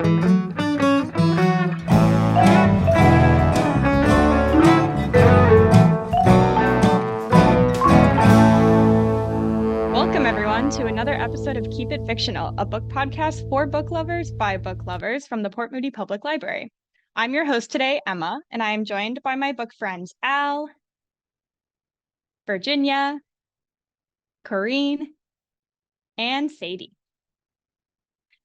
Welcome, everyone, to another episode of Keep It Fictional, a book podcast for book lovers by book lovers from the Port Moody Public Library. I'm your host today, Emma, and I am joined by my book friends Al, Virginia, Corrine, and Sadie.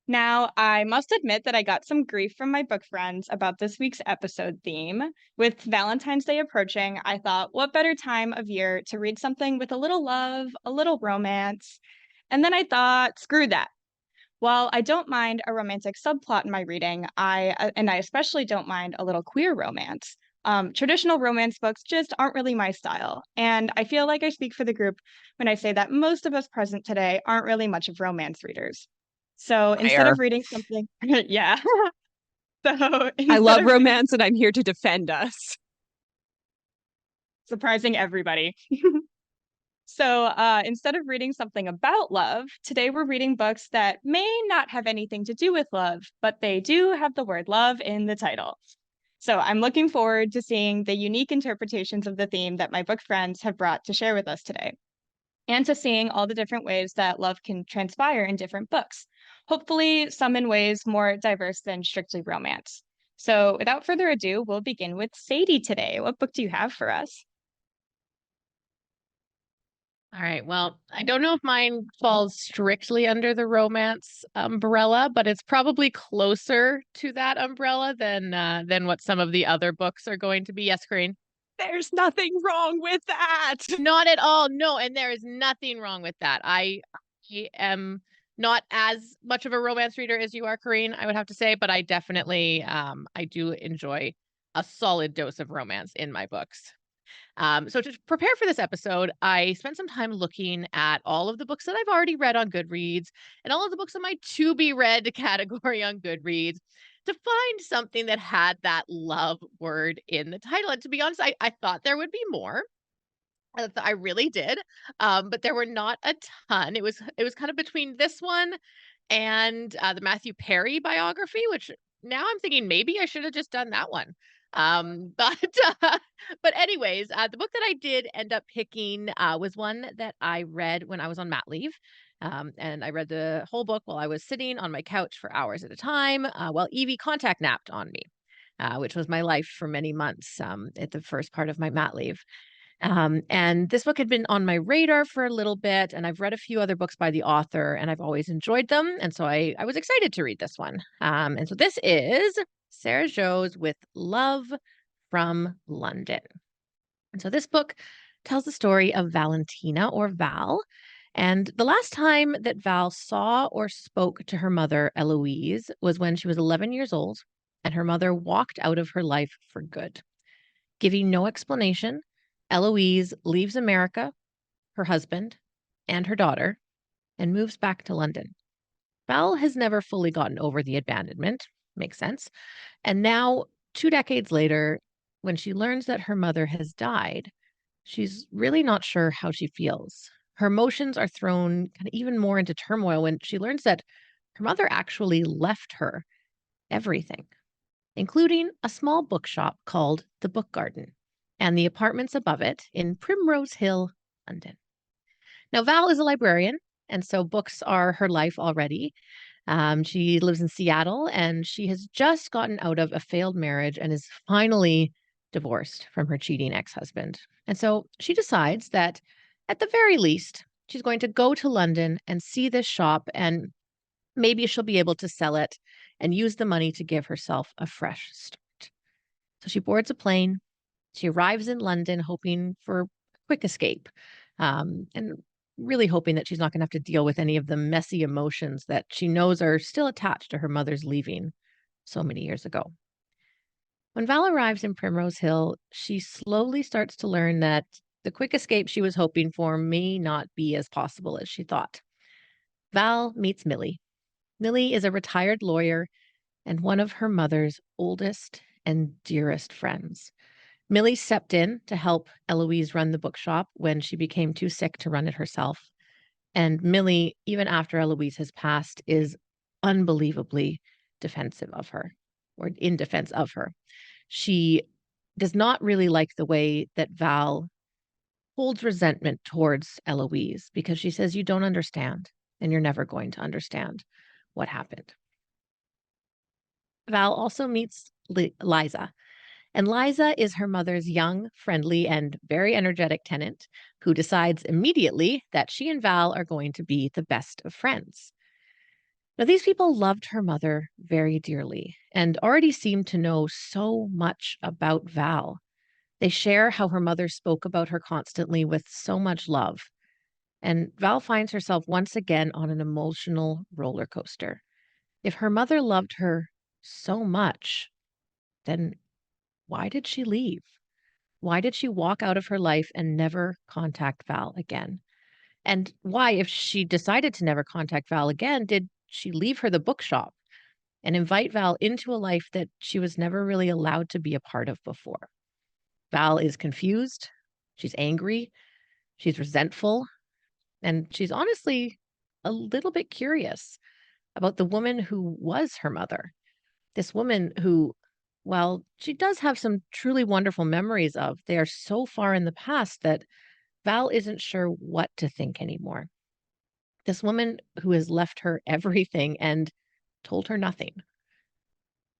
Now, I must admit that I got some grief from my book friends about this week's episode theme. With Valentine's Day approaching, I thought, what better time of year to read something with a little love, a little romance? And then I thought, screw that. While I don't mind a romantic subplot in my reading, I especially don't mind a little queer romance. Traditional romance books just aren't really my style, and I feel like I speak for the group when I say that most of us present today aren't really much of romance readers. So instead Fire. of reading something, yeah. So I instead love of reading, romance and I'm here to defend us. surprising everybody. So instead of reading something about love, today we're reading books that may not have anything to do with love, but they do have the word love in the title. So I'm looking forward to seeing the unique interpretations of the theme that my book friends have brought to share with us today, and to seeing all the different ways that love can transpire in different books, hopefully some in ways more diverse than strictly romance. So without further ado, we'll begin with Sadie today. What book do you have for us? All right. Well, I don't know if mine falls strictly under the romance umbrella, but it's probably closer to that umbrella than what some of the other books are going to be. Yes, Corinne? There's nothing wrong with that. Not at all. No, and there is nothing wrong with that. I am not as much of a romance reader as you are, Corinne, I would have to say, but I definitely I do enjoy a solid dose of romance in my books. So to prepare for this episode, I spent some time looking at all of the books that I've already read on Goodreads and all of the books in my to be read category on Goodreads to find something that had that love word in the title. And to be honest, I thought there would be more. I really did, but there were not a ton. It was kind of between this one and the Matthew Perry biography, which now I'm thinking maybe I should have just done that one. But but anyways, the book that I did end up picking was one that I read when I was on mat leave. And I read the whole book while I was sitting on my couch for hours at a time while Evie contact napped on me, which was my life for many months at the first part of my mat leave. And this book had been on my radar for a little bit, and I've read a few other books by the author, and I've always enjoyed them. And so I was excited to read this one. And so this is Sarah Jio's With Love from London. And so this book tells the story of Valentina, or Val. And the last time that Val saw or spoke to her mother, Eloise, was when she was 11 years old, and her mother walked out of her life for good. Giving no explanation, Eloise leaves America, her husband, and her daughter, and moves back to London. Val has never fully gotten over the abandonment. Makes sense. And now, 2 decades later, when she learns that her mother has died, she's really not sure how she feels. Her emotions are thrown kind of even more into turmoil when she learns that her mother actually left her everything, including a small bookshop called the Book Garden and the apartments above it in Primrose Hill, London. Now, Val is a librarian, and so books are her life already. She lives in Seattle, and she has just gotten out of a failed marriage and is finally divorced from her cheating ex-husband. And so she decides that at the very least, she's going to go to London and see this shop, and maybe she'll be able to sell it and use the money to give herself a fresh start. So she boards a plane. She arrives in London hoping for a quick escape, and really hoping that she's not going to have to deal with any of the messy emotions that she knows are still attached to her mother's leaving so many years ago. When Val arrives in Primrose Hill, she slowly starts to learn that the quick escape she was hoping for may not be as possible as she thought. Val meets Millie. Millie is a retired lawyer and one of her mother's oldest and dearest friends. Millie stepped in to help Eloise run the bookshop when she became too sick to run it herself. And Millie, even after Eloise has passed, is unbelievably defensive of her, or in defense of her. She does not really like the way that Val holds resentment towards Eloise, because she says, you don't understand, and you're never going to understand what happened. Val also meets Liza, and Liza is her mother's young, friendly, and very energetic tenant who decides immediately that she and Val are going to be the best of friends. Now, these people loved her mother very dearly and already seemed to know so much about Val. They share how her mother spoke about her constantly with so much love. And Val finds herself once again on an emotional roller coaster. If her mother loved her so much, then why did she leave? Why did she walk out of her life and never contact Val again? And why, if she decided to never contact Val again, did she leave her the bookshop and invite Val into a life that she was never really allowed to be a part of before? Val is confused. She's angry. She's resentful. And she's honestly a little bit curious about the woman who was her mother. This woman who, while she does have some truly wonderful memories of, they are so far in the past that Val isn't sure what to think anymore. This woman who has left her everything and told her nothing.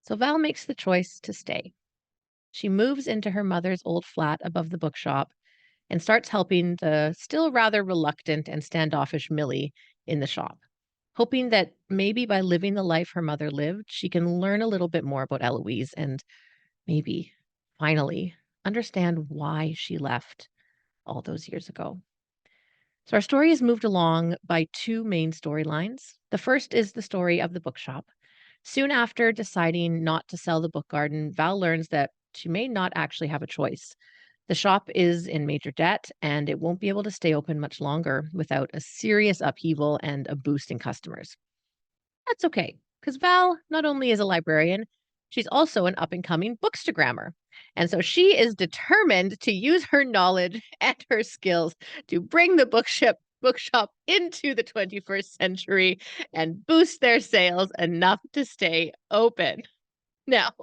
So Val makes the choice to stay. She moves into her mother's old flat above the bookshop and starts helping the still rather reluctant and standoffish Millie in the shop, hoping that maybe by living the life her mother lived, she can learn a little bit more about Eloise and maybe finally understand why she left all those years ago. So our story is moved along by two main storylines. The first is the story of the bookshop. Soon after deciding not to sell the book garden, Val learns that she may not actually have a choice. The shop is in major debt and it won't be able to stay open much longer without a serious upheaval and a boost in customers. That's okay, because Val not only is a librarian, she's also an up and coming bookstagrammer. And so she is determined to use her knowledge and her skills to bring the bookshop into the 21st century and boost their sales enough to stay open. Now,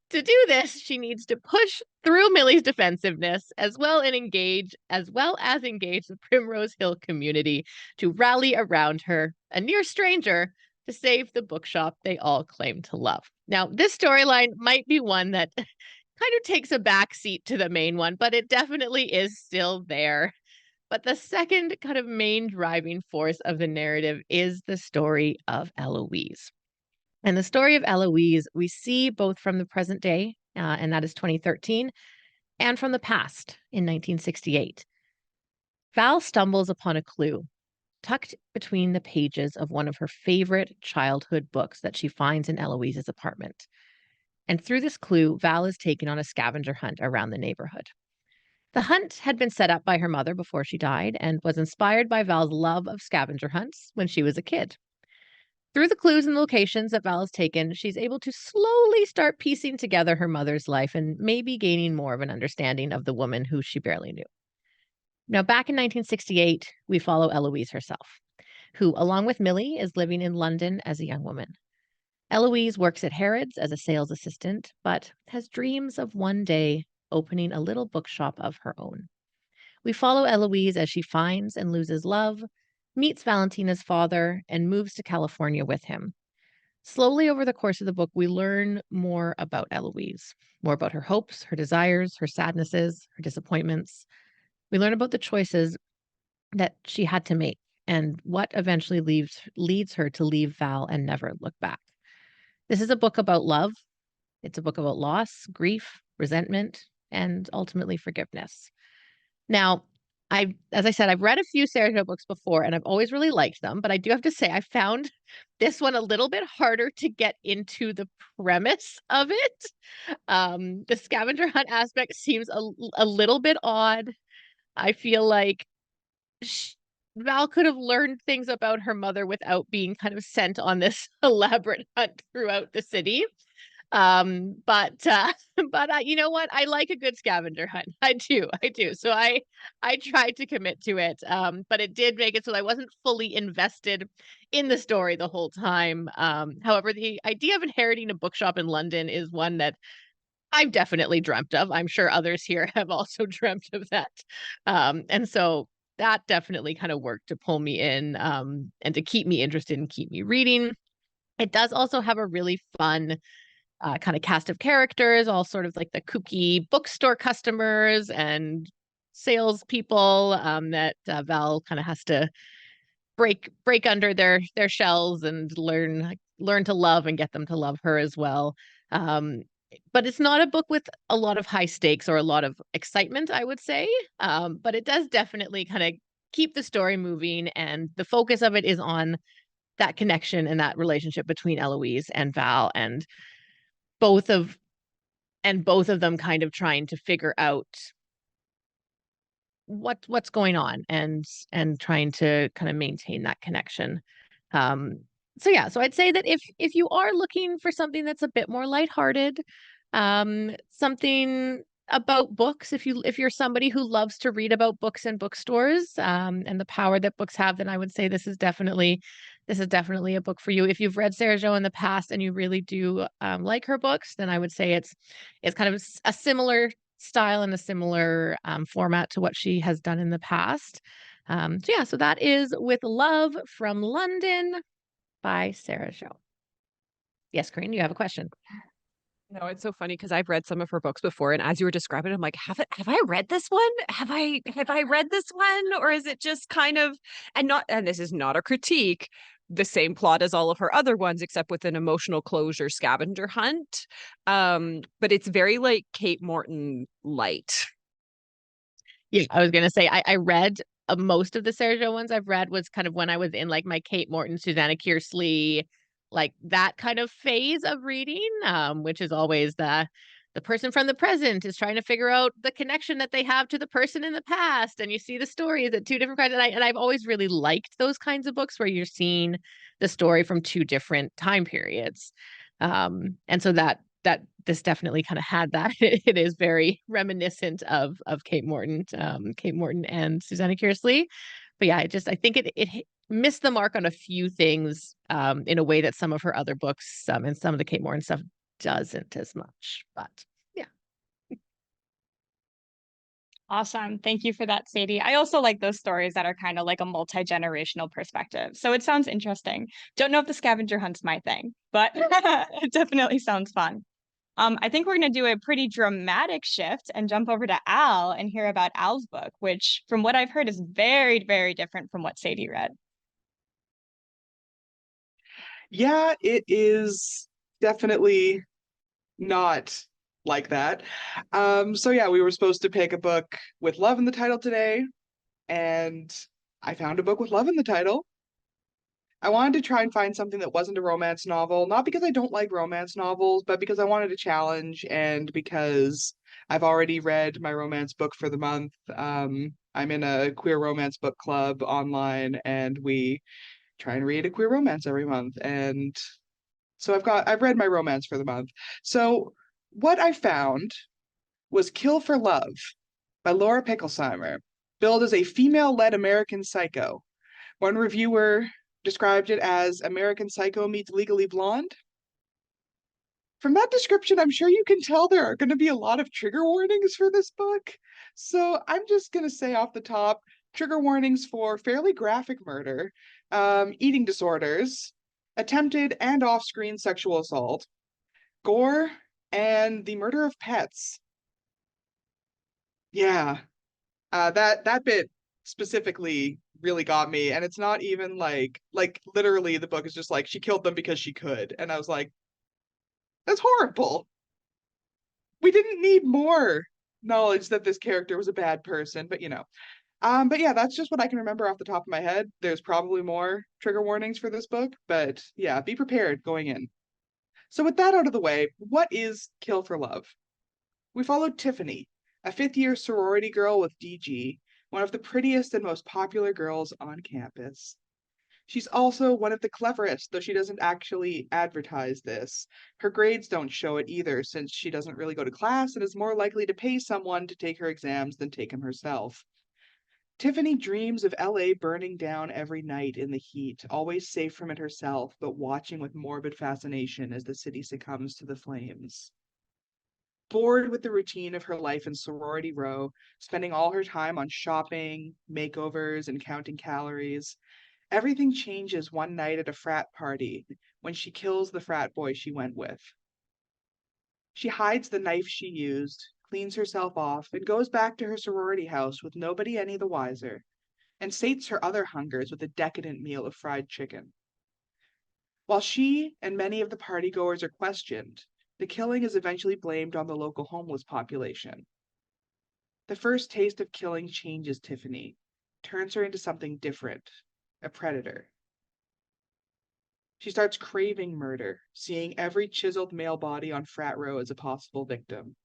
to do this, she needs to push through Millie's defensiveness as well as engage the Primrose Hill community to rally around her, a near stranger, to save the bookshop they all claim to love. Now, this storyline might be one that kind of takes a back seat to the main one, but it definitely is still there. But the second kind of main driving force of the narrative is the story of Eloise. And the story of Eloise, we see both from the present day, and that is 2013, and from the past in 1968. Val stumbles upon a clue tucked between the pages of one of her favorite childhood books that she finds in Eloise's apartment. And through this clue, Val is taken on a scavenger hunt around the neighborhood. The hunt had been set up by her mother before she died and was inspired by Val's love of scavenger hunts when she was a kid. Through the clues and locations that Val has taken, she's able to slowly start piecing together her mother's life and maybe gaining more of an understanding of the woman who she barely knew. Now, back in 1968, we follow Eloise herself, who, along with Millie, is living in London as a young woman. Eloise works at Harrods as a sales assistant, but has dreams of one day opening a little bookshop of her own. We follow Eloise as she finds and loses love, meets Valentina's father, and moves to California with him. Slowly over the course of the book, we learn more about Eloise, more about her hopes, her desires, her sadnesses, her disappointments. We learn about the choices that she had to make and what eventually leads her to leave Val and never look back. This is a book about love. It's a book about loss, grief, resentment, and ultimately forgiveness. Now, as I said, I've read a few Sarah Jio books before and I've always really liked them, but I do have to say I found this one a little bit harder to get into the premise of it. The scavenger hunt aspect seems a little bit odd. I feel like Val could have learned things about her mother without being kind of sent on this elaborate hunt throughout the city. But you know what? I like a good scavenger hunt. I do. So I tried to commit to it. But it did make it so I wasn't fully invested in the story the whole time. However, the idea of inheriting a bookshop in London is one that I've definitely dreamt of. I'm sure others here have also dreamt of that. And so that definitely kind of worked to pull me in, and to keep me interested and keep me reading. It does also have a really fun kind of cast of characters, all sort of like the kooky bookstore customers and salespeople, that Val kind of has to break under their shells and learn to love and get them to love her as well. Um, but it's not a book with a lot of high stakes or a lot of excitement, I would say. But it does definitely kind of keep the story moving, and the focus of it is on that connection and that relationship between Eloise and Val, and both of both of them kind of trying to figure out what's going on, and trying to kind of maintain that connection. Um, so yeah, so I'd say that if you are looking for something that's a bit more lighthearted, something about books, if you're somebody who loves to read about books in bookstores, and the power that books have, then I would say this is definitely a book for you. If you've read Sarah Jio in the past and you really do like her books, then I would say it's kind of a similar style and a similar format to what she has done in the past. So yeah, so that is With Love from London by Sarah Jio. Yes, Corinne, you have a question. No, it's so funny because I've read some of her books before, and as you were describing, I'm like, have I read this one? Have I read this one, or is it just kind of, and this is not a critique, the same plot as all of her other ones, except with an emotional closure scavenger hunt. But it's very like Kate Morton light. Yeah, I was gonna say I read most of the Sarah Jio ones I've read was kind of when I was in like my Kate Morton, Susanna Kearsley, like that kind of phase of reading, which is always the person from the present is trying to figure out the connection that they have to the person in the past, and you see the stories at two different kinds. And I've always really liked those kinds of books where you're seeing the story from two different time periods. And so that this definitely kind of had that. It is very reminiscent of Kate Morton, Kate Morton and Susanna Kearsley. But yeah, I think it missed the mark on a few things, in a way that some of her other books, and some of the Kate Morton stuff doesn't as much. But yeah. Awesome. Thank you for that, Sadie. I also like those stories that are kind of like a multi-generational perspective. So it sounds interesting. Don't know if the scavenger hunt's my thing, but it definitely sounds fun. I think we're going to do a pretty dramatic shift and jump over to Al and hear about Al's book, which, from what I've heard, is very, very different from what Sadie read. Yeah, it is definitely not like that. So yeah, we were supposed to pick a book with love in the title today, and I found a book with love in the title. I wanted to try and find something that wasn't a romance novel, not because I don't like romance novels, but because I wanted a challenge and because I've already read my romance book for the month. I'm in a queer romance book club online, and we try and read a queer romance every month. And so I've read my romance for the month. So what I found was Kill for Love by Laura Picklesimer, billed as a female-led American Psycho. One reviewer described it as American Psycho meets Legally Blonde. From that description, I'm sure you can tell there are going to be a lot of trigger warnings for this book. So I'm just going to say off the top, trigger warnings for fairly graphic murder, eating disorders, attempted and off-screen sexual assault, gore, and the murder of pets. Yeah, that bit specifically really got me, and it's not even like literally the book is just like she killed them because she could, and I was like, that's horrible. We didn't need more knowledge that this character was a bad person, but but yeah, that's just what I can remember off the top of my head. There's probably more trigger warnings for this book, but yeah, be prepared going in. So with that out of the way, what is Kill for Love? We followed Tiffany, a fifth-year sorority girl with DG, one of the prettiest and most popular girls on campus. She's also one of the cleverest, though she doesn't actually advertise this. Her grades don't show it either, since she doesn't really go to class and is more likely to pay someone to take her exams than take them herself. Tiffany dreams of LA burning down every night in the heat, always safe from it herself, but watching with morbid fascination as the city succumbs to the flames. Bored with the routine of her life in Sorority Row, spending all her time on shopping, makeovers, and counting calories, everything changes one night at a frat party when she kills the frat boy she went with. She hides the knife she used, cleans herself off, and goes back to her sorority house with nobody any the wiser, and sates her other hungers with a decadent meal of fried chicken. While she and many of the partygoers are questioned, the killing is eventually blamed on the local homeless population. The first taste of killing changes Tiffany, turns her into something different, a predator. She starts craving murder, seeing every chiseled male body on Frat Row as a possible victim.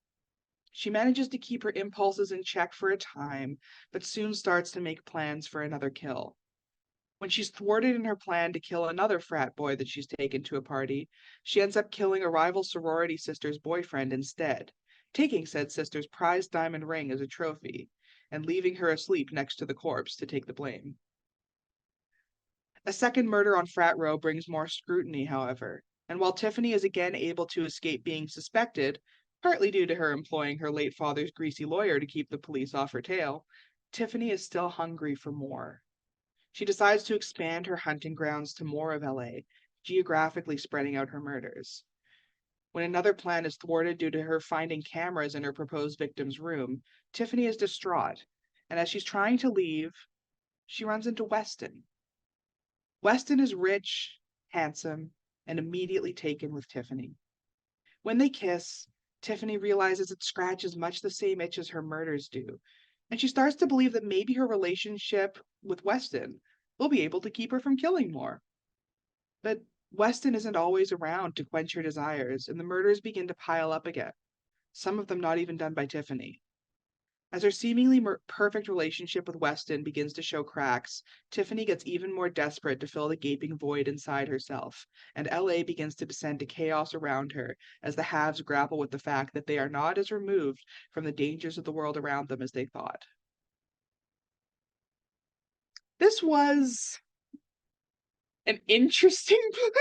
She manages to keep her impulses in check for a time, but soon starts to make plans for another kill. When she's thwarted in her plan to kill another frat boy that she's taken to a party, she ends up killing a rival sorority sister's boyfriend instead, taking said sister's prized diamond ring as a trophy, and leaving her asleep next to the corpse to take the blame. A second murder on Frat Row brings more scrutiny, however, and while Tiffany is again able to escape being suspected, partly due to her employing her late father's greasy lawyer to keep the police off her tail, Tiffany is still hungry for more. She decides to expand her hunting grounds to more of LA, geographically spreading out her murders. When another plan is thwarted due to her finding cameras in her proposed victim's room, Tiffany is distraught, and as she's trying to leave, she runs into Weston. Weston is rich, handsome, and immediately taken with Tiffany. When they kiss, Tiffany realizes it scratches much the same itch as her murders do, and she starts to believe that maybe her relationship with Weston will be able to keep her from killing more. But Weston isn't always around to quench her desires, and the murders begin to pile up again, some of them not even done by Tiffany. As her seemingly perfect relationship with Weston begins to show cracks, Tiffany gets even more desperate to fill the gaping void inside herself, and LA begins to descend to chaos around her as the haves grapple with the fact that they are not as removed from the dangers of the world around them as they thought. This was an interesting book.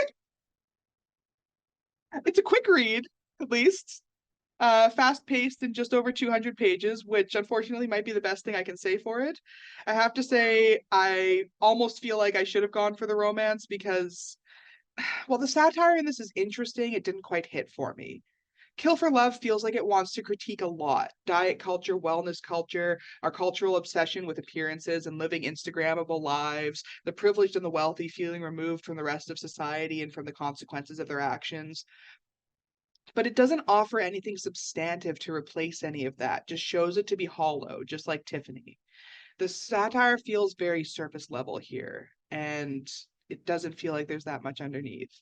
It's a quick read, at least. Fast paced and just over 200 pages, which unfortunately might be the best thing I can say for it. I have to say, I almost feel like I should have gone for the romance because, while the satire in this is interesting, it didn't quite hit for me. Kill for Love feels like it wants to critique a lot: diet culture, wellness culture, our cultural obsession with appearances and living Instagrammable lives, the privileged and the wealthy feeling removed from the rest of society and from the consequences of their actions. But it doesn't offer anything substantive to replace any of that, just shows it to be hollow, just like Tiffany. The satire feels very surface level here, and it doesn't feel like there's that much underneath.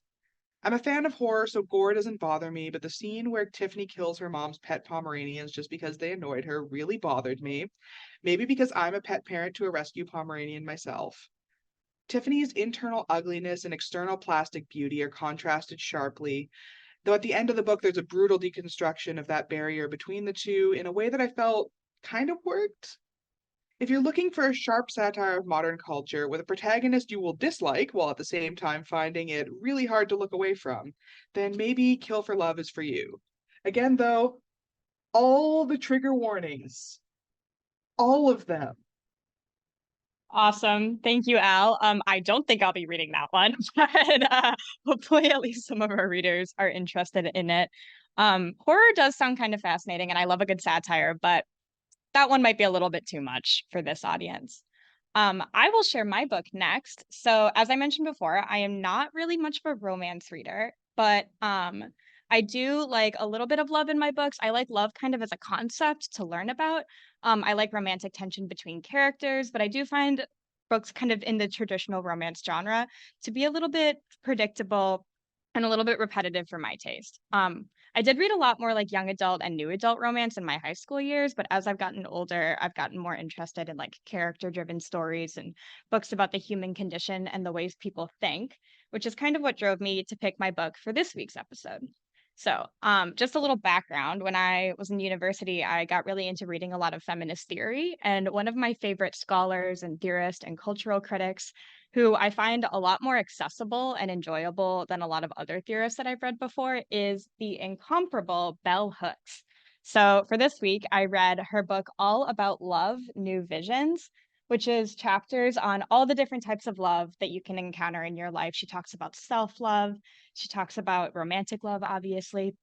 I'm a fan of horror, so gore doesn't bother me, but the scene where Tiffany kills her mom's pet Pomeranians just because they annoyed her really bothered me. Maybe because I'm a pet parent to a rescue Pomeranian myself. Tiffany's internal ugliness and external plastic beauty are contrasted sharply, though at the end of the book, there's a brutal deconstruction of that barrier between the two in a way that I felt kind of worked. If you're looking for a sharp satire of modern culture with a protagonist you will dislike while at the same time finding it really hard to look away from, then maybe Kill for Love is for you. Again, though, all the trigger warnings, all of them. Awesome. Thank you, Al. I don't think I'll be reading that one, but hopefully at least some of our readers are interested in it. Horror does sound kind of fascinating, and I love a good satire, but that one might be a little bit too much for this audience. I will share my book next. So, as I mentioned before, I am not really much of a romance reader, but I do like a little bit of love in my books. I like love kind of as a concept to learn about. I like romantic tension between characters, but I do find books kind of in the traditional romance genre to be a little bit predictable and a little bit repetitive for my taste. I did read a lot more like young adult and new adult romance in my high school years, but as I've gotten older, I've gotten more interested in like character-driven stories and books about the human condition and the ways people think, which is kind of what drove me to pick my book for this week's episode. So, just a little background. When I was in university, I got really into reading a lot of feminist theory, and one of my favorite scholars and theorists and cultural critics who I find a lot more accessible and enjoyable than a lot of other theorists that I've read before, is the incomparable Bell Hooks. So for this week, I read her book, All About Love, New Visions, which is chapters on all the different types of love that you can encounter in your life. She talks about self-love. She talks about romantic love, obviously.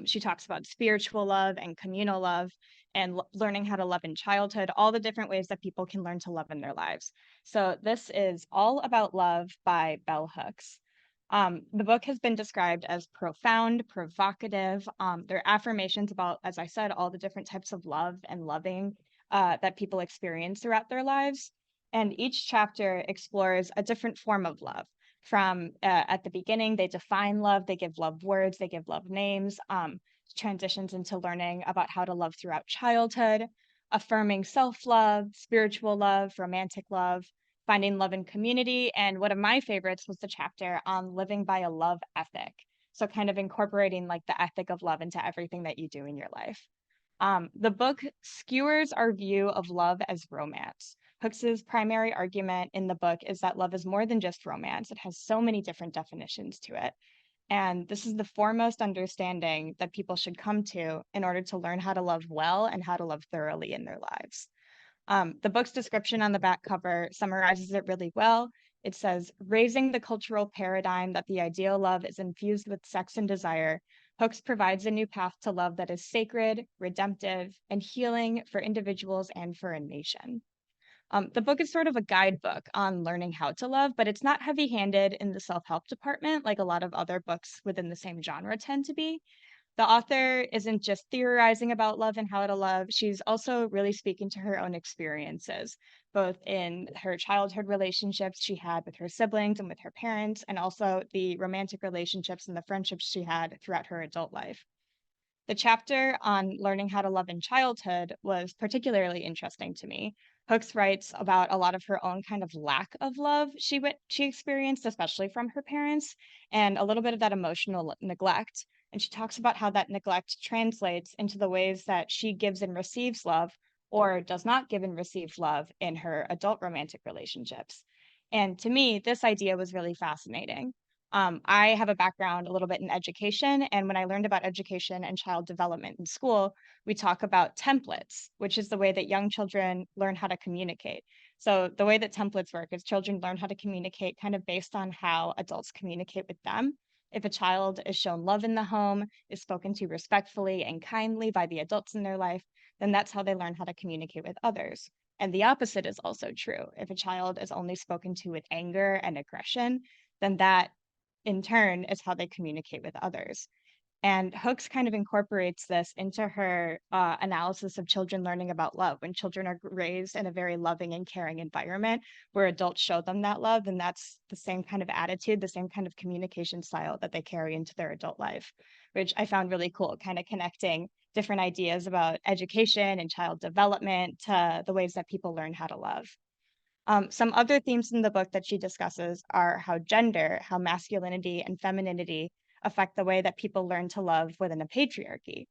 She talks about spiritual love and communal love and learning how to love in childhood, all the different ways that people can learn to love in their lives. So this is All About Love by Bell Hooks. The book has been described as profound, provocative. There are affirmations about, as I said, all the different types of love and loving that people experience throughout their lives. And each chapter explores a different form of love. From at the beginning, they define love, they give love words, they give love names, transitions into learning about how to love throughout childhood, affirming self-love, spiritual love, romantic love, finding love in community. And one of my favorites was the chapter on living by a love ethic. So kind of incorporating like the ethic of love into everything that you do in your life. The book skewers our view of love as romance. Hooks's primary argument in the book is that love is more than just romance. It has so many different definitions to it. And this is the foremost understanding that people should come to in order to learn how to love well and how to love thoroughly in their lives. The book's description on the back cover summarizes it really well. It says, raising the cultural paradigm that the ideal love is infused with sex and desire, Hooks provides a new path to love that is sacred, redemptive, and healing for individuals and for a nation. The book is sort of a guidebook on learning how to love, but it's not heavy-handed in the self-help department like a lot of other books within the same genre tend to be. The author isn't just theorizing about love and how to love, she's also really speaking to her own experiences, both in her childhood relationships she had with her siblings and with her parents, and also the romantic relationships and the friendships she had throughout her adult life. The chapter on learning how to love in childhood was particularly interesting to me. Hooks writes about a lot of her own kind of lack of love she experienced, especially from her parents, and a little bit of that emotional neglect. And she talks about how that neglect translates into the ways that she gives and receives love or does not give and receive love in her adult romantic relationships. And to me, this idea was really fascinating. I have a background a little bit in education, and when I learned about education and child development in school, we talk about templates, which is the way that young children learn how to communicate. So the way that templates work is children learn how to communicate kind of based on how adults communicate with them. If a child is shown love in the home, is spoken to respectfully and kindly by the adults in their life, then that's how they learn how to communicate with others. And the opposite is also true. If a child is only spoken to with anger and aggression, then that in turn is how they communicate with others. And Hooks kind of incorporates this into her analysis of children learning about love. When children are raised in a very loving and caring environment where adults show them that love, then that's the same kind of attitude, the same kind of communication style that they carry into their adult life, which I found really cool, kind of connecting different ideas about education and child development to the ways that people learn how to love. Some other themes in the book that she discusses are how gender, how masculinity and femininity affect the way that people learn to love within a patriarchy.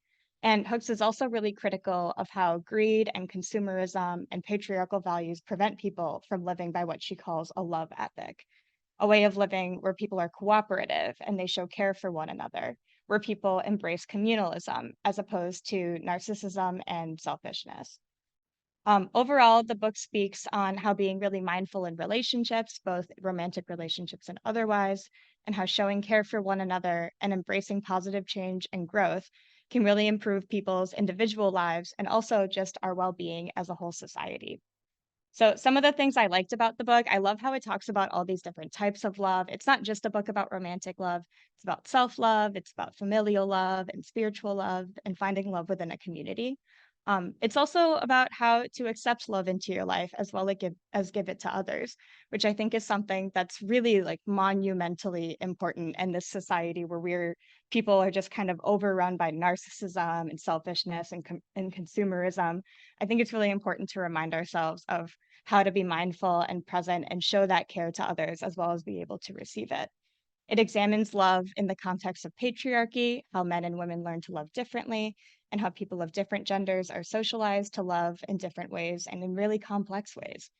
And Hooks is also really critical of how greed and consumerism and patriarchal values prevent people from living by what she calls a love ethic, a way of living where people are cooperative and they show care for one another, where people embrace communalism as opposed to narcissism and selfishness. Overall, the book speaks on how being really mindful in relationships, both romantic relationships and otherwise, and how showing care for one another and embracing positive change and growth can really improve people's individual lives and also just our well-being as a whole society. So some of the things I liked about the book, I love how it talks about all these different types of love. It's not just a book about romantic love. It's about self-love, it's about familial love and spiritual love and finding love within a community. It's also about how to accept love into your life as well as give it to others, which I think is something that's really like monumentally important in this society where people are just kind of overrun by narcissism and selfishness and consumerism. I think it's really important to remind ourselves of how to be mindful and present and show that care to others as well as be able to receive it. It examines love in the context of patriarchy, how men and women learn to love differently, and how people of different genders are socialized to love in different ways and in really complex ways.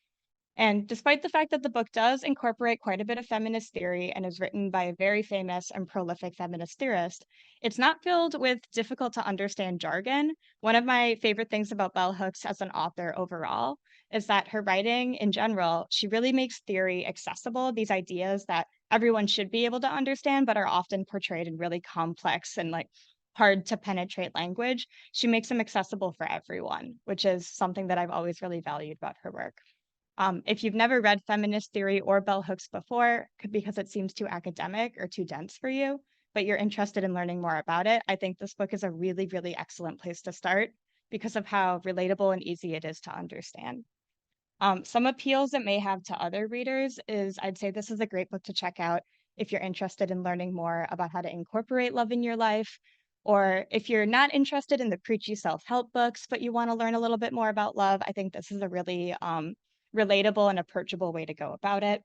And despite the fact that the book does incorporate quite a bit of feminist theory and is written by a very famous and prolific feminist theorist, it's not filled with difficult to understand jargon. One of my favorite things about Bell Hooks as an author overall is that her writing in general, she really makes theory accessible, these ideas that everyone should be able to understand, but are often portrayed in really complex and like hard to penetrate language. She makes them accessible for everyone, which is something that I've always really valued about her work. If you've never read feminist theory or bell hooks before, because it seems too academic or too dense for you, but you're interested in learning more about it, I think this book is a really, really excellent place to start because of how relatable and easy it is to understand. Some appeals it may have to other readers is I'd say this is a great book to check out if you're interested in learning more about how to incorporate love in your life, or if you're not interested in the preachy self-help books, but you want to learn a little bit more about love, I think this is a really relatable and approachable way to go about it.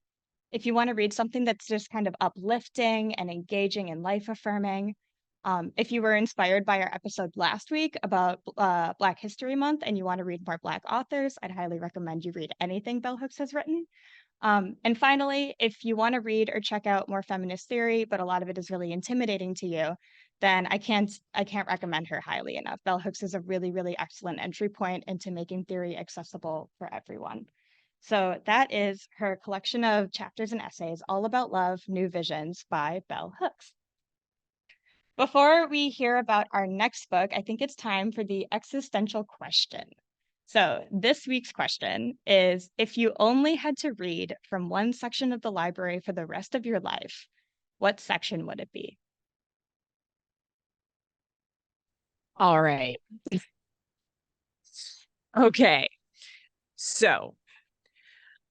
If you want to read something that's just kind of uplifting and engaging and life affirming, if you were inspired by our episode last week about Black History Month and you want to read more Black authors, I'd highly recommend you read anything Bell Hooks has written. And finally, if you want to read or check out more feminist theory, but a lot of it is really intimidating to you, then I can't recommend her highly enough. Bell Hooks is a really, really excellent entry point into making theory accessible for everyone. So that is her collection of chapters and essays all about love, new visions by Bell Hooks. Before we hear about our next book, I think it's time for the existential question. So this week's question is, if you only had to read from one section of the library for the rest of your life, what section would it be? All right. Okay. So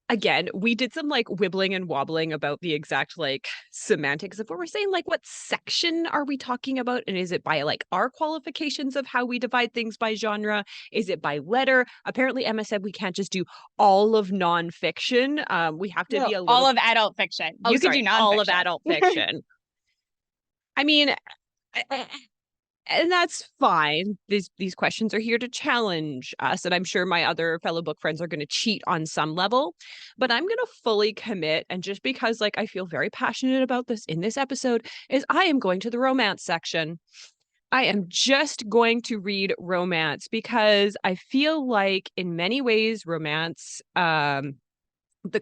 again, we did some like wibbling and wobbling about the exact like semantics of what we're saying. Like, what section are we talking about? And is it by like our qualifications of how we divide things by genre? Is it by letter? Apparently, Emma said we can't just do all of nonfiction. We have to be a little... all of adult fiction. Oh, you could sorry, do nonfiction. all of adult fiction. I mean, and that's fine. These questions are here to challenge us, and I'm sure my other fellow book friends are going to cheat on some level, but I'm going to fully commit, and just because like I feel very passionate about this in this episode, is I am going to the romance section. I am just going to read romance because I feel like in many ways romance, the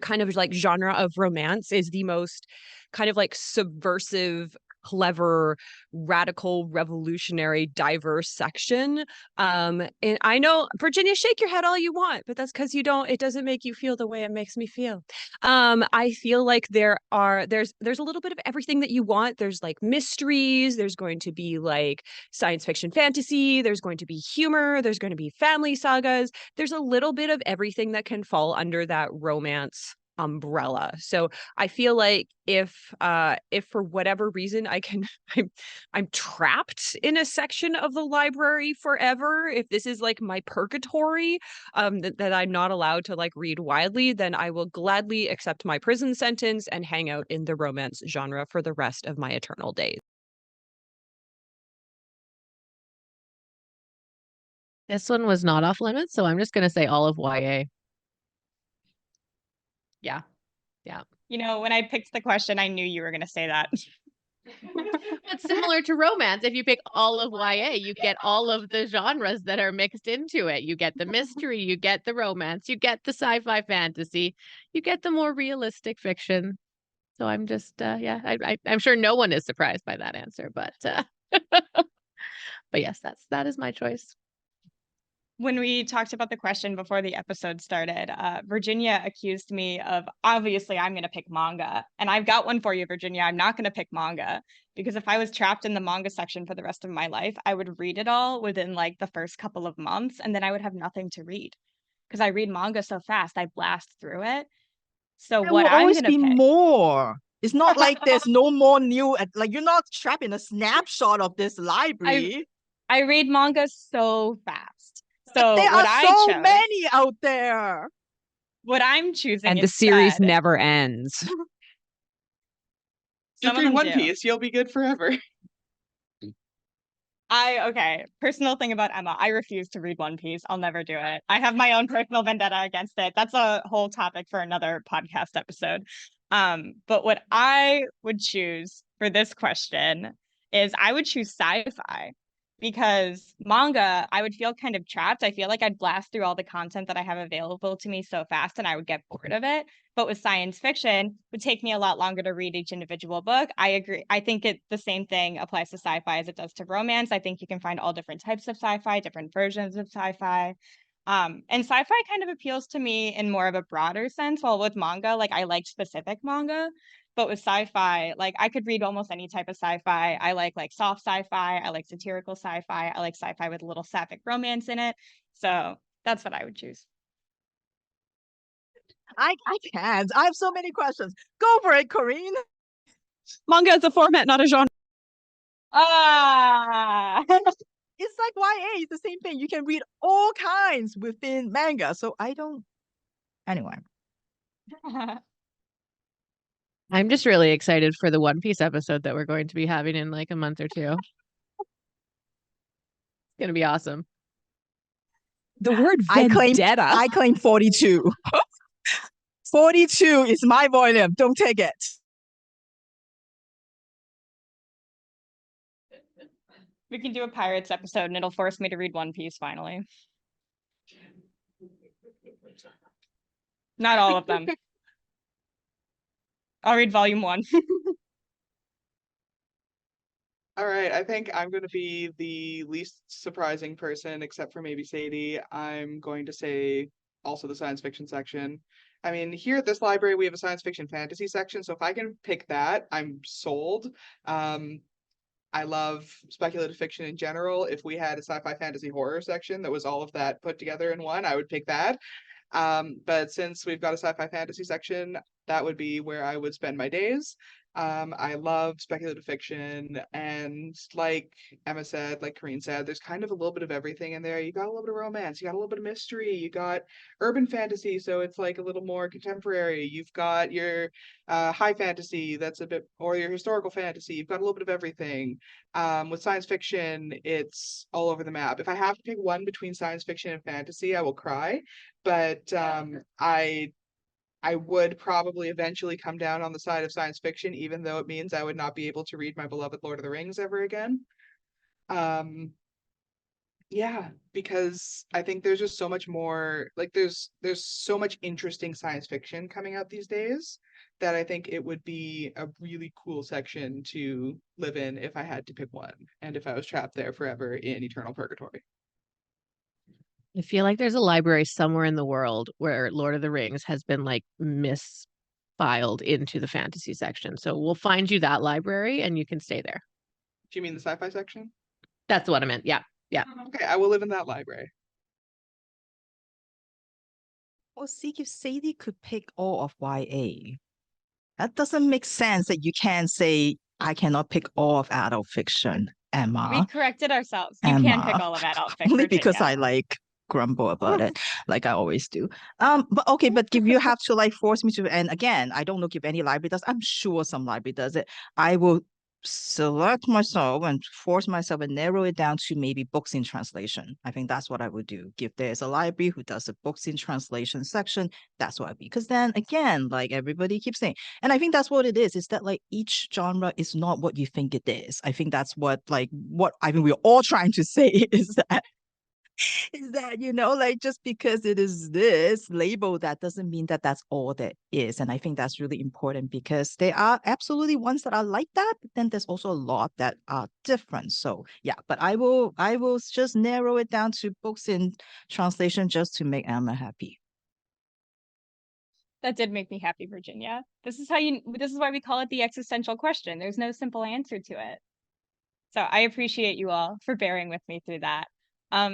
kind of like genre of romance is the most kind of like subversive, clever, radical, revolutionary, diverse section. And I know, Virginia, shake your head all you want, but that's because it doesn't make you feel the way it makes me feel. I feel like there's a little bit of everything that you want. There's like mysteries, there's going to be like science fiction fantasy, there's going to be humor, there's going to be family sagas. There's a little bit of everything that can fall under that romance umbrella. So I feel like if for whatever reason I'm trapped in a section of the library forever, if this is like my purgatory, that I'm not allowed to like read widely, then I will gladly accept my prison sentence and hang out in the romance genre for the rest of my eternal days. This one was not off limits, so I'm just going to say all of YA. Yeah. Yeah. You know, when I picked the question, I knew you were going to say that. It's similar to romance. If you pick all of YA, you get all of the genres that are mixed into it. You get the mystery, you get the romance, you get the sci-fi fantasy, you get the more realistic fiction. So I'm just, I'm sure no one is surprised by that answer, but yes, that is my choice. when we talked about the question before the episode started, Virginia accused me of, obviously I'm going to pick manga. And I've got one for you, Virginia. I'm not going to pick manga because if I was trapped in the manga section for the rest of my life, I would read it all within like the first couple of months and then I would have nothing to read because I read manga so fast, I blast through it. So There what will I'm always going to be pick. more. It's not like there's no more new, like you're not trapped in a snapshot of this library. I read manga so fast. So There what are I so chose, many out there. what I'm choosing And the series instead, never ends. some Just of read them One do. Piece, you'll be good forever. Okay, personal thing about Emma, I refuse to read One Piece. I'll never do it. I have my own personal vendetta against it. That's a whole topic for another podcast episode. But what I would choose for this question is I would choose sci-fi because manga, I would feel kind of trapped. I feel like I'd blast through all the content that I have available to me so fast and I would get bored of it. But with science fiction, it would take me a lot longer to read each individual book. I agree. I think the same thing applies to sci-fi as it does to romance. I think you can find all different types of sci-fi, different versions of sci-fi. And sci-fi kind of appeals to me in more of a broader sense. While with manga, like I like specific manga, but with sci-fi, like I could read almost any type of sci-fi. I like soft sci-fi. I like satirical sci-fi. I like sci-fi with a little sapphic romance in it. So that's what I would choose. I can't. I have so many questions. Go for it, Corinne. Manga is a format, not a genre. Ah. It's like YA. It's the same thing. You can read all kinds within manga. So I don't. Anyway. I'm just really excited for the One Piece episode that we're going to be having in like a month or two. It's gonna be awesome. The word I vendetta. claim 42. 42 is my volume. Don't take it. We can do a Pirates episode and it'll force me to read One Piece finally. Not all of them. I'll read volume 1. All right, I think I'm going to be the least surprising person, except for maybe Sadie. I'm going to say also the science fiction section. I mean, here at this library, we have a science fiction fantasy section, so if I can pick that, I'm sold. I love speculative fiction in general. If we had a sci-fi fantasy horror section that was all of that put together in one, I would pick that. But since we've got a sci-fi fantasy section, that would be where I would spend my days. I love speculative fiction, and like Emma said, like Corinne said, there's kind of a little bit of everything in there. You got a little bit of romance, you got a little bit of mystery, you got urban fantasy, so it's like a little more contemporary. You've got your high fantasy that's a bit, or your historical fantasy. You've got a little bit of everything. With science fiction, it's all over the map. If I have to pick one between science fiction and fantasy, I will cry. But I would probably eventually come down on the side of science fiction, even though it means I would not be able to read my beloved Lord of the Rings ever again. Yeah, because I think there's just so much more, like there's so much interesting science fiction coming out these days that I think it would be a really cool section to live in if I had to pick one, and if I was trapped there forever in eternal purgatory. I feel like there's a library somewhere in the world where Lord of the Rings has been like misfiled into the fantasy section. So we'll find you that library and you can stay there. Do you mean the sci-fi section? That's what I meant. Yeah. Yeah. Okay, I will live in that library. Well, see, if Sadie could pick all of YA, that doesn't make sense that you can't say, I cannot pick all of adult fiction, Emma. We corrected ourselves. You can pick all of adult fiction. Only because Virginia. I like grumble about it, like I always do. But okay, but if you have to like force me to, and again, I don't know if any library does. I'm sure some library does it. I will select myself and force myself and narrow it down to maybe books in translation. I think that's what I would do. If there's a library who does a books in translation section, that's what I'd be. Because then again, like everybody keeps saying, and I think that's what it is that like each genre is not what you think it is. I think that's what I mean, we're all trying to say is that is that, like just because it is this label, that doesn't mean that that's all there is. And I think that's really important because there are absolutely ones that are like that, but then there's also a lot that are different. So yeah, but I will just narrow it down to books in translation just to make Emma happy. That did make me happy, Virginia. This is why we call it the existential question. There's no simple answer to it. So I appreciate you all for bearing with me through that.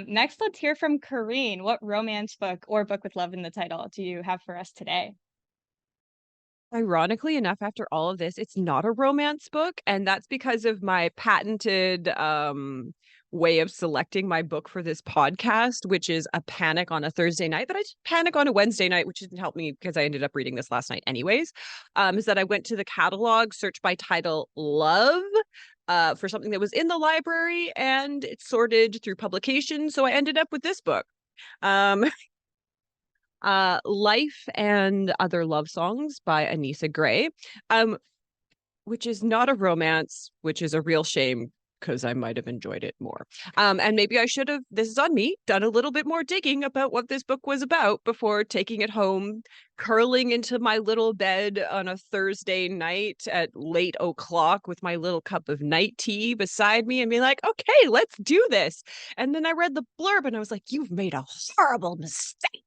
Next, let's hear from Kareen. What romance book or book with love in the title do you have for us today? Ironically enough, after all of this, it's not a romance book, and that's because of my patented way of selecting my book for this podcast, which is a panic on a Thursday night, but I did panic on a Wednesday night, which didn't help me because I ended up reading this last night anyways. Is that I went to the catalog, search by title Love, for something that was in the library, and it's sorted through publication, so I ended up with this book. Life and Other Love Songs by Anissa Gray, which is not a romance, which is a real shame because I might have enjoyed it more. And maybe I should have, this is on me, done a little bit more digging about what this book was about before taking it home, curling into my little bed on a Thursday night at late o'clock with my little cup of night tea beside me and being like, okay, let's do this. And then I read the blurb and I was like, you've made a horrible mistake.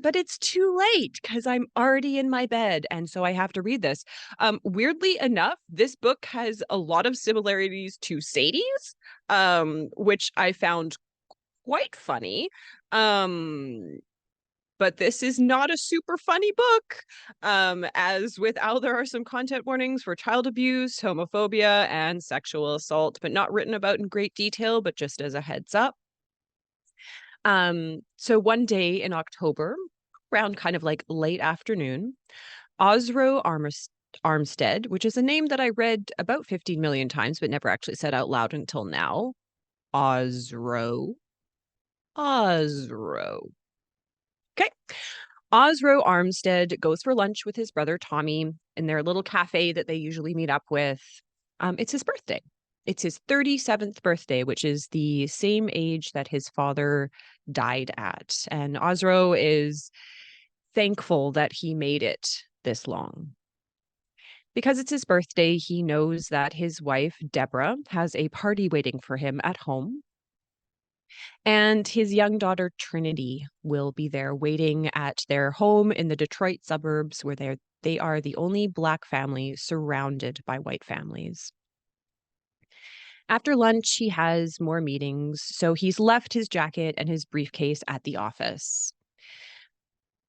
But it's too late because I'm already in my bed, and so I have to read this. Weirdly enough, this book has a lot of similarities to Sadie's, which I found quite funny. But this is not a super funny book. As with Al, there are some content warnings for child abuse, homophobia, and sexual assault, but not written about in great detail, but just as a heads up. So one day in October, around kind of like late afternoon, Osro Armstead, which is a name that I read about 15 million times, but never actually said out loud until now. Osro. Okay. Osro Armstead goes for lunch with his brother Tommy in their little cafe that they usually meet up with. It's his birthday. It's his 37th birthday, which is the same age that his father died at. And Osro is thankful that he made it this long. Because it's his birthday, he knows that his wife, Deborah, has a party waiting for him at home. And his young daughter, Trinity, will be there waiting at their home in the Detroit suburbs where they are the only Black family surrounded by white families. After lunch, he has more meetings, so he's left his jacket and his briefcase at the office.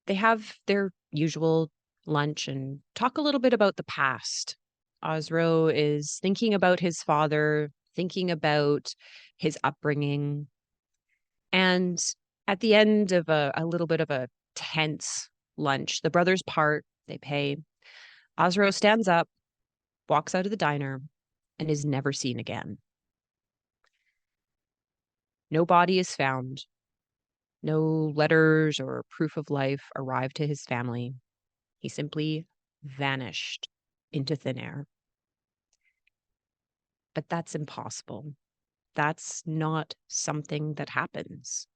They have their usual lunch and talk a little bit about the past. Osro is thinking about his father, thinking about his upbringing. And at the end of a little bit of a tense lunch, the brothers part, they pay. Osro stands up, walks out of the diner, and is never seen again. No body is found. No letters or proof of life arrived to his family. He simply vanished into thin air. But that's impossible. That's not something that happens.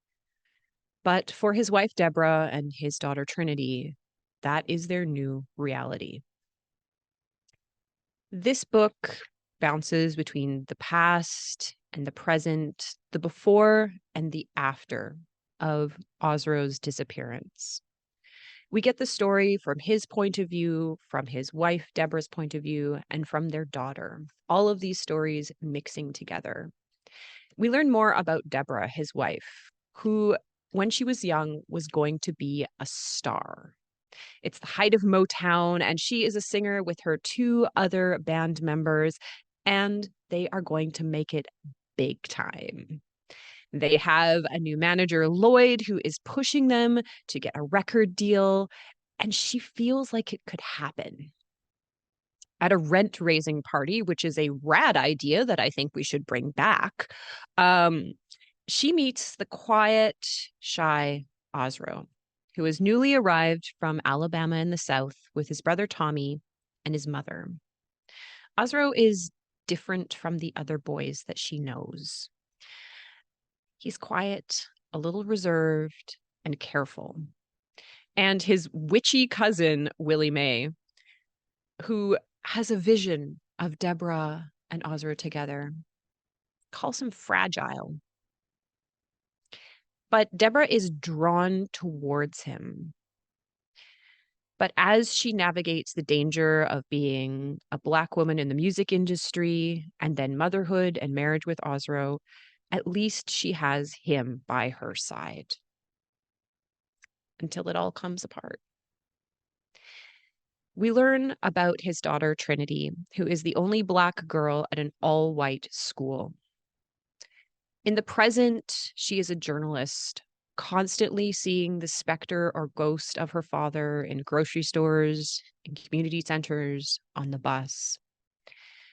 But for his wife, Deborah, and his daughter, Trinity, that is their new reality. This book bounces between the past and the present, the before and the after of Osro's disappearance. We get the story from his point of view, from his wife, Deborah's point of view, and from their daughter. All of these stories mixing together. We learn more about Deborah, his wife, who, when she was young, was going to be a star. It's the height of Motown, and she is a singer with her two other band members, and they are going to make it big time. They have a new manager, Lloyd, who is pushing them to get a record deal, and she feels like it could happen. At a rent-raising party, which is a rad idea that I think we should bring back, she meets the quiet, shy Osro, who has newly arrived from Alabama in the South with his brother Tommy and his mother. Osro is different from the other boys that she knows. He's quiet, a little reserved, and careful. And his witchy cousin, Willie Mae, who has a vision of Deborah and Ozra together, calls him fragile. But Deborah is drawn towards him. But as she navigates the danger of being a Black woman in the music industry and then motherhood and marriage with Ozro, at least she has him by her side until it all comes apart. We learn about his daughter, Trinity, who is the only Black girl at an all-white school. In the present, she is a journalist, constantly seeing the specter or ghost of her father in grocery stores, in community centers, on the bus.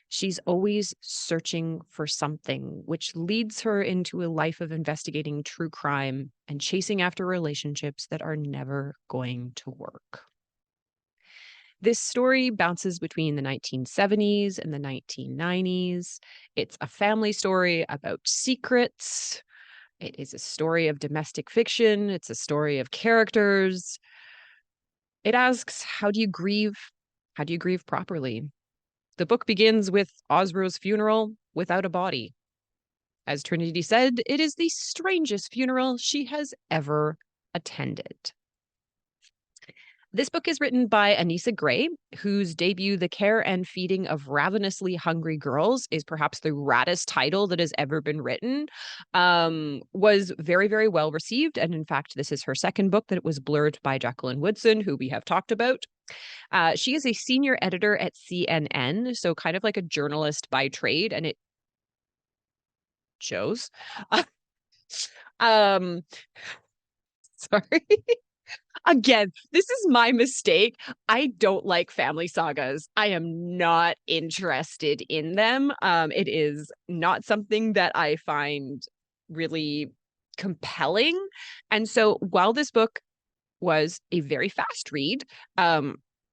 She's always searching for something, which leads her into a life of investigating true crime and chasing after relationships that are never going to work. This story bounces between the 1970s and the 1990s. It's a family story about secrets. It is a story of domestic fiction. It's a story of characters. It asks, how do you grieve? How do you grieve properly? The book begins with Osro's funeral without a body. As Trinity said, it is the strangest funeral she has ever attended. This book is written by Anissa Gray, whose debut, The Care and Feeding of Ravenously Hungry Girls, is perhaps the raddest title that has ever been written, was very, very well received. And in fact, this is her second book that was blurred by Jacqueline Woodson, who we have talked about. She is a senior editor at CNN, so kind of like a journalist by trade, and it shows. Sorry. Again, this is my mistake. I don't like family sagas. I am not interested in them. It is not something that I find really compelling. And so while this book was a very fast read,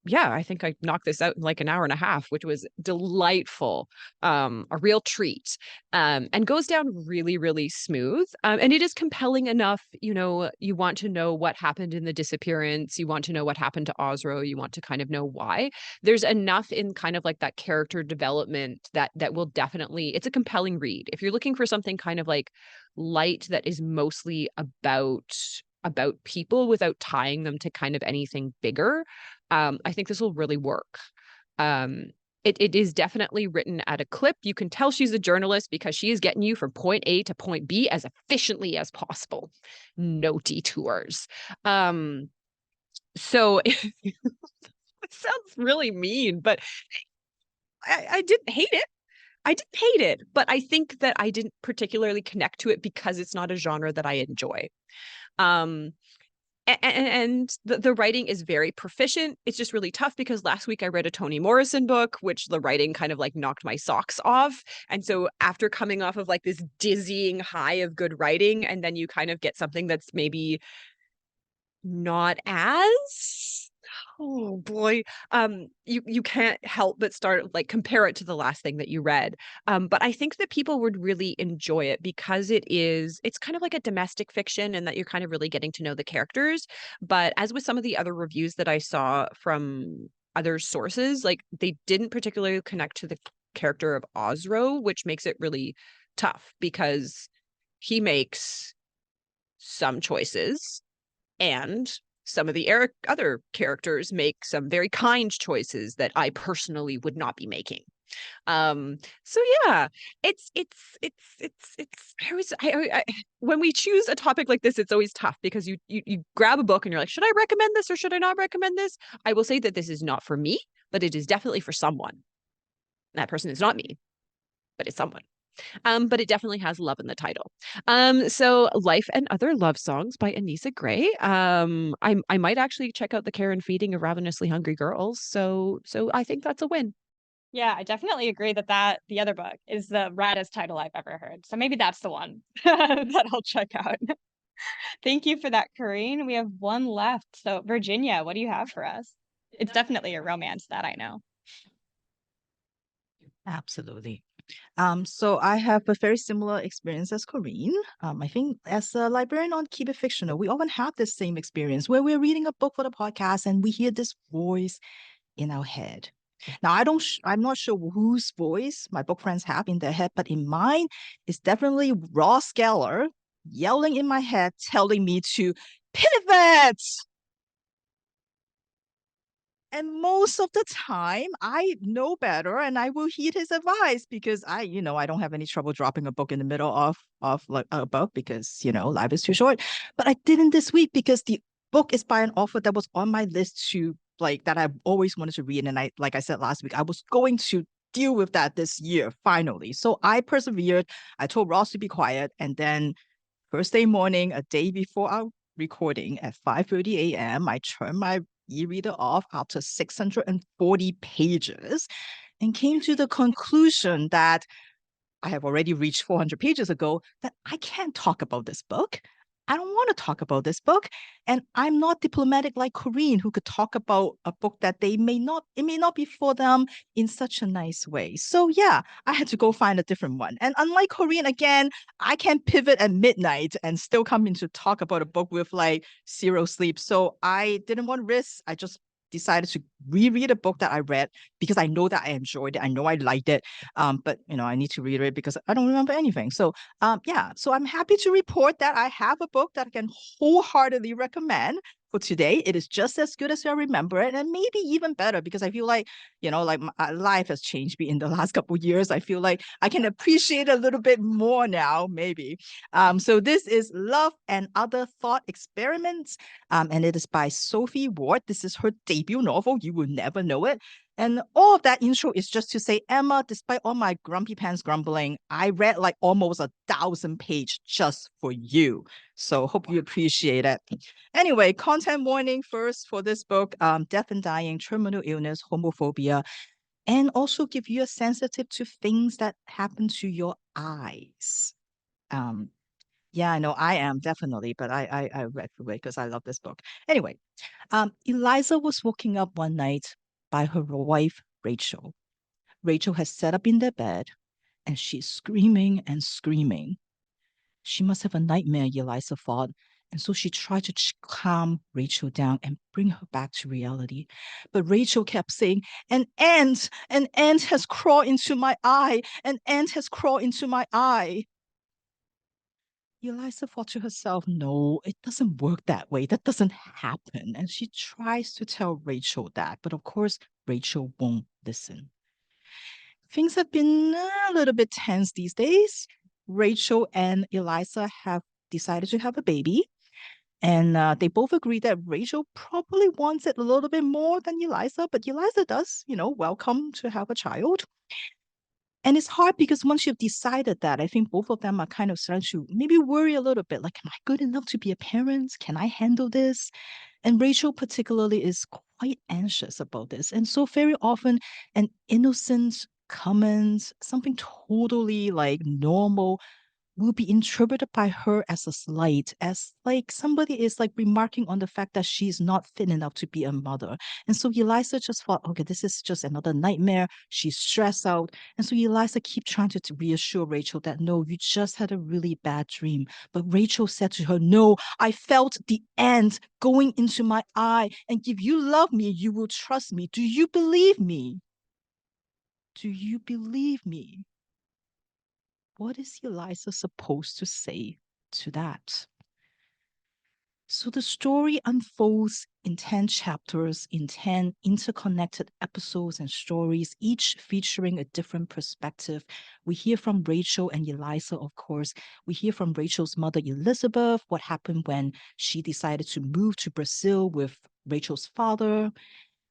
yeah, I think I knocked this out in like an hour and a half, which was delightful, a real treat, and goes down really, really smooth. And it is compelling enough, you know, you want to know what happened in the disappearance. You want to know what happened to Osro. You want to kind of know why. There's enough in kind of like that character development that will definitely, it's a compelling read. If you're looking for something kind of like light that is mostly about people without tying them to kind of anything bigger, I think this will really work. It is definitely written at a clip. You can tell she's a journalist because she is getting you from point A to point B as efficiently as possible. No detours. So it sounds really mean, but I didn't hate it. I didn't hate it, but I think that I didn't particularly connect to it because it's not a genre that I enjoy. And the writing is very proficient. It's just really tough because last week I read a Toni Morrison book, which the writing kind of like knocked my socks off. And so after coming off of like this dizzying high of good writing, and then you kind of get something that's maybe not as, oh boy, you can't help but start like compare it to the last thing that you read. But I think that people would really enjoy it because it's kind of like a domestic fiction, and that you're kind of really getting to know the characters. But as with some of the other reviews that I saw from other sources, like they didn't particularly connect to the character of Osro, which makes it really tough because he makes some choices, and some of the other characters make some very kind choices that I personally would not be making. So yeah, it's when we choose a topic like this, it's always tough because you grab a book and you're like, should I recommend this or should I not recommend this? I will say that this is not for me, but it is definitely for someone. That person is not me, but it's someone. But it definitely has love in the title. So Life and Other Love Songs by Anissa Gray. I might actually check out The Care and Feeding of Ravenously Hungry Girls. So I think that's a win. Yeah, I definitely agree that the other book is the raddest title I've ever heard. So maybe that's the one that I'll check out. Thank you for that, Corinne. We have one left. So Virginia, what do you have for us? It's definitely a romance, that I know. Absolutely. So I have a very similar experience as Corinne. I think as a librarian on Keep It Fictional, we often have this same experience where we're reading a book for the podcast and we hear this voice in our head. Now, I'm not sure whose voice my book friends have in their head, but in mine, it's definitely Ross Geller yelling in my head, telling me to pivot. And most of the time, I know better and I will heed his advice because I don't have any trouble dropping a book in the middle of like a book because, life is too short. But I didn't this week because the book is by an author that was on my list to like that I always wanted to read. And like I said last week, I was going to deal with that this year finally. So I persevered. I told Ross to be quiet. And then first day morning, a day before our recording at 5:30 a.m., I turned my e-reader off after 640 pages and came to the conclusion that I have already reached 400 pages ago that I can't talk about this book. I don't want to talk about this book. And I'm not diplomatic like Corinne, who could talk about a book that it may not be for them in such a nice way. So yeah, I had to go find a different one. And unlike Corinne, again, I can pivot at midnight and still come in to talk about a book with like zero sleep. So I didn't want risk. I just decided to reread a book that I read because I know that I enjoyed it. I know I liked it. But I need to read it because I don't remember anything. So so I'm happy to report that I have a book that I can wholeheartedly recommend for today. It is just as good as I remember it, and maybe even better because I feel like, like my life has changed me in the last couple of years. I feel like I can appreciate a little bit more now, maybe. So this is Love and Other Thought Experiments, and it is by Sophie Ward. This is her debut novel. You will never know it. And all of that intro is just to say, Emma, despite all my grumpy pants grumbling, I read like almost 1,000 pages just for you. So hope you appreciate it. Anyway, content warning first for this book, death and dying, terminal illness, homophobia, and also give you a sensitive to things that happen to your eyes. Yeah, I know I am definitely, but I read through it because I love this book. Anyway, Eliza was waking up one night by her wife, Rachel. Rachel has sat up in their bed and she's screaming and screaming. She must have a nightmare, Eliza thought, and so she tried to calm Rachel down and bring her back to reality. But Rachel kept saying, an ant has crawled into my eye, an ant has crawled into my eye. Eliza thought to herself, no, it doesn't work that way. That doesn't happen. And she tries to tell Rachel that, but of course, Rachel won't listen. Things have been a little bit tense these days. Rachel and Eliza have decided to have a baby. And they both agree that Rachel probably wants it a little bit more than Eliza, but Eliza does, welcome to have a child. And it's hard because once you've decided that, I think both of them are kind of starting to maybe worry a little bit, like, am I good enough to be a parent? Can I handle this? And Rachel particularly is quite anxious about this. And so very often an innocent comment, something totally like normal, will be interpreted by her as a slight, as like somebody is like remarking on the fact that she's not fit enough to be a mother. And so Eliza just thought, okay, this is just another nightmare. She's stressed out. And so Eliza keep trying to reassure Rachel that, no, you just had a really bad dream. But Rachel said to her, no, I felt the ant going into my eye. And if you love me, you will trust me. Do you believe me? Do you believe me? What is Eliza supposed to say to that? So the story unfolds in 10 chapters, in 10 interconnected episodes and stories, each featuring a different perspective. We hear from Rachel and Eliza, of course. We hear from Rachel's mother, Elizabeth, what happened when she decided to move to Brazil with Rachel's father.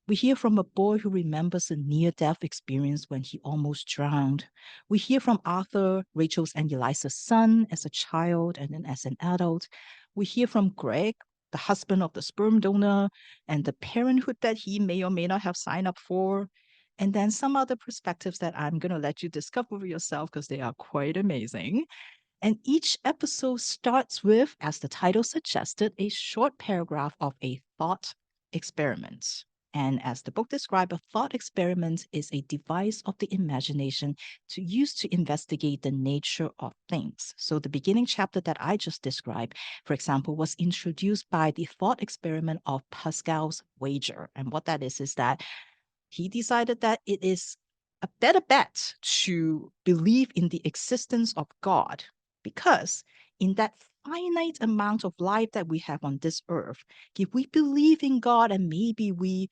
We hear from a boy who remembers a near-death experience when he almost drowned. We hear from Arthur, Rachel's and Eliza's son, as a child and then as an adult. We hear from Greg, the husband of the sperm donor, and the parenthood that he may or may not have signed up for. And then some other perspectives that I'm going to let you discover for yourself because they are quite amazing. And each episode starts with, as the title suggested, a short paragraph of a thought experiment. And as the book describes, a thought experiment is a device of the imagination to use to investigate the nature of things. So the beginning chapter that I just described, for example, was introduced by the thought experiment of Pascal's wager. And what that is that he decided that it is a better bet to believe in the existence of God, because in that finite amount of life that we have on this earth, if we believe in God and maybe we,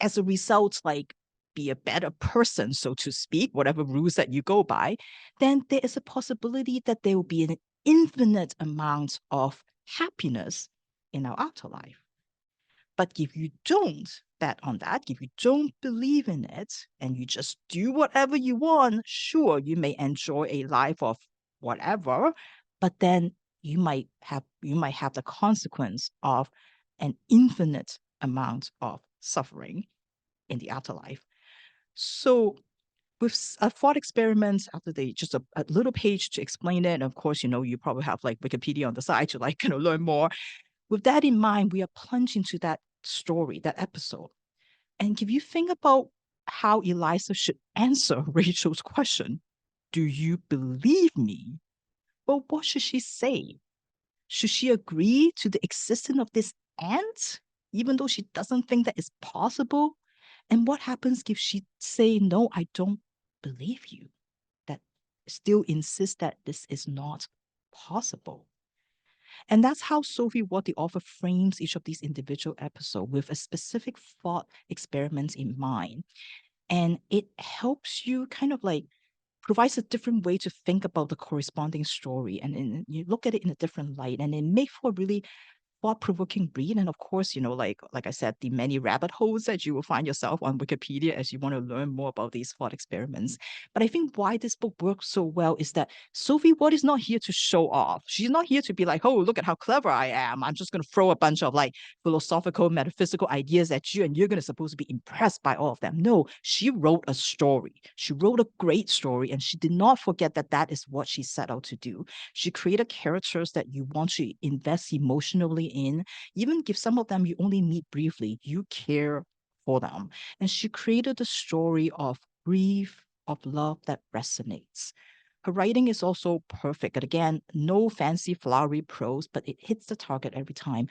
as a result, like be a better person, so to speak, whatever rules that you go by, then there is a possibility that there will be an infinite amount of happiness in our afterlife. But if you don't bet on that, if you don't believe in it, and you just do whatever you want, sure, you may enjoy a life of whatever, but then you might have the consequence of an infinite amount of suffering in the afterlife. So with a thought experiment, after they just a little page to explain it, and of course, you probably have like Wikipedia on the side to like learn more. With that in mind, we are plunged into that story, that episode. And if you think about how Eliza should answer Rachel's question, do you believe me? Well, what should she say? Should she agree to the existence of this ant, even though she doesn't think that is possible? And what happens if she say, no, I don't believe you, that still insists that this is not possible? And that's how Sophie Ward, the author, frames each of these individual episodes with a specific thought experiment in mind. And it helps you kind of like provides a different way to think about the corresponding story. And you look at it in a different light, and it makes for a really thought-provoking read. And of course, like I said, the many rabbit holes that you will find yourself on Wikipedia as you want to learn more about these thought experiments. But I think why this book works so well is that Sophie Ward is not here to show off. She's not here to be like, oh, look at how clever I am. I'm just going to throw a bunch of like philosophical, metaphysical ideas at you, and you're going to supposed to be impressed by all of them. No, she wrote a story. She wrote a great story, and she did not forget that that is what she set out to do. She created characters that you want to invest emotionally in, even if some of them you only meet briefly, you care for them. And she created a story of grief, of love that resonates. Her writing is also perfect. And again, no fancy flowery prose, but it hits the target every time.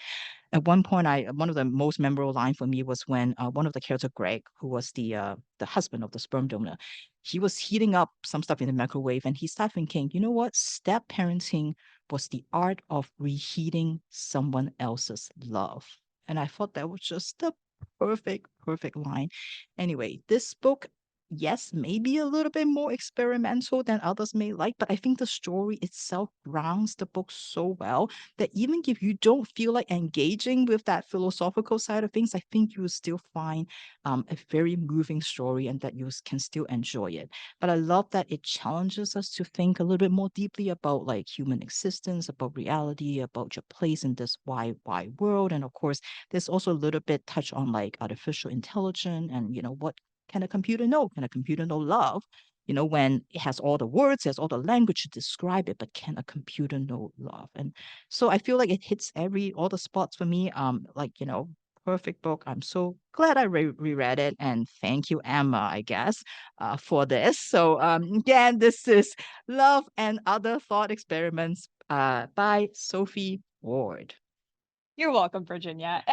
At one point, one of the most memorable lines for me was when one of the characters, Greg, who was the husband of the sperm donor, he was heating up some stuff in the microwave, and he started thinking, you know what? Step parenting was the art of reheating someone else's love. And I thought that was just the perfect line. Anyway, this book, yes, maybe a little bit more experimental than others may like, but I think the story itself grounds the book so well that even if you don't feel like engaging with that philosophical side of things, I think you will still find a very moving story and that you can still enjoy it. But I love that it challenges us to think a little bit more deeply about like human existence, about reality, about your place in this wide world. And of course, there's also a little bit touch on like artificial intelligence and, what can a computer know? Can a computer know love? When it has all the words, it has all the language to describe it, but can a computer know love? And so I feel like it hits all the spots for me. Perfect book. I'm so glad I reread it, and thank you, Emma, I guess, for this. So again, this is Love and Other Thought Experiments by Sophie Ward. You're welcome, Virginia.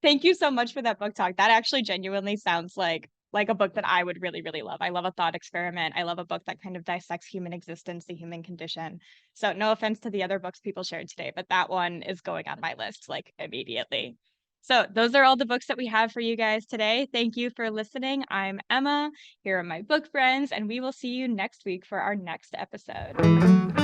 Thank you so much for that book talk. That actually genuinely sounds like a book that I would really, really love. I love a thought experiment. I love a book that kind of dissects human existence, the human condition. So no offense to the other books people shared today, but that one is going on my list like immediately. So those are all the books that we have for you guys today. Thank you for listening. I'm Emma. Here are my book friends, and we will see you next week for our next episode.